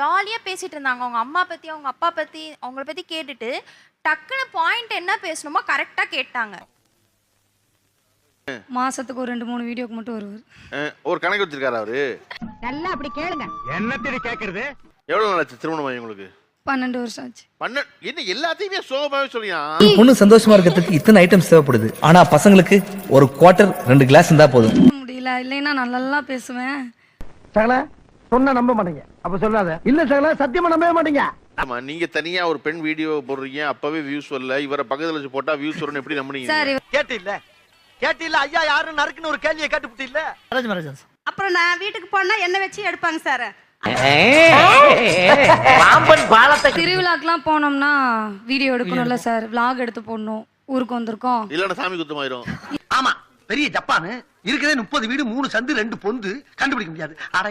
ஜாலியா பேசிட்டு இருந்தாங்க அவங்க அம்மா பத்தி அவங்க அப்பா பத்தி அவங்கள பத்தி கேட்டுட்டு டக்குனு பாயிண்ட் என்ன பேசணுமோ கரெக்டா கேட்டாங்க. மாசத்துக்கு ஒரு 2-3 வீடியோக்கு மட்டும் வருவார். ஒரு கணக்கு வச்சிருக்காரு அவரு. நல்லா அப்படி கேளுங்க. என்ன தேடி கேக்குறது? எவ்வளவு நாள் ஆச்சு திருமணம் ஆகி உங்களுக்கு? 12 வருஷம் ஆச்சு. என்ன எல்லாத்தையுமே சோகமாவே சொல்லியா? பொண்ணு சந்தோஷமா இருக்கிறதுக்கு இத்தனை ஐட்டம்ஸ் தேவைப்படுது. ஆனா பசங்களுக்கு ஒரு குவார்டர் 2 கிளாஸ் இருந்தா போதும். முடியல இல்லைன்னா நல்லா பேசுவேன். சகல சொன்னா நம்ப மாட்டீங்க. அப்ப சொல்லாத. இல்ல சகல சத்தியமா நம்பவே மாட்டீங்க. ஆமா நீங்க தனியா ஒரு பெண் வீடியோ போடுறீங்க அப்பவே வியூஸ் வரல. இவரை பக்கத்துல வச்சு போட்டா வியூஸ் வரும்னு எப்படி நம்புனீங்க? சரி கேட்டி இல்ல ஐயா யாரும் நறுக்குன்னு ஒரு கேள்வியை கேட்டுப்புட்டு இல்ல. அப்புறம் நான் வீட்டுக்கு போனா என்ன வச்சு எடுப்பாங்க சார். திருவிழாக்கெல்லாம் போனோம்னா வீடியோ எடுக்கணும்ல சார். vlog எடுத்து போடணும். ஊருக்கு வந்திருக்கோம். இல்லன்னா சாமி குத்தமாயிரும். ஆமா பெரிய ஜப்பானு. இருக்கதே 30 வீடு 3 சந்து 2 பொந்து கண்டுபிடிக்க முடியாது. அட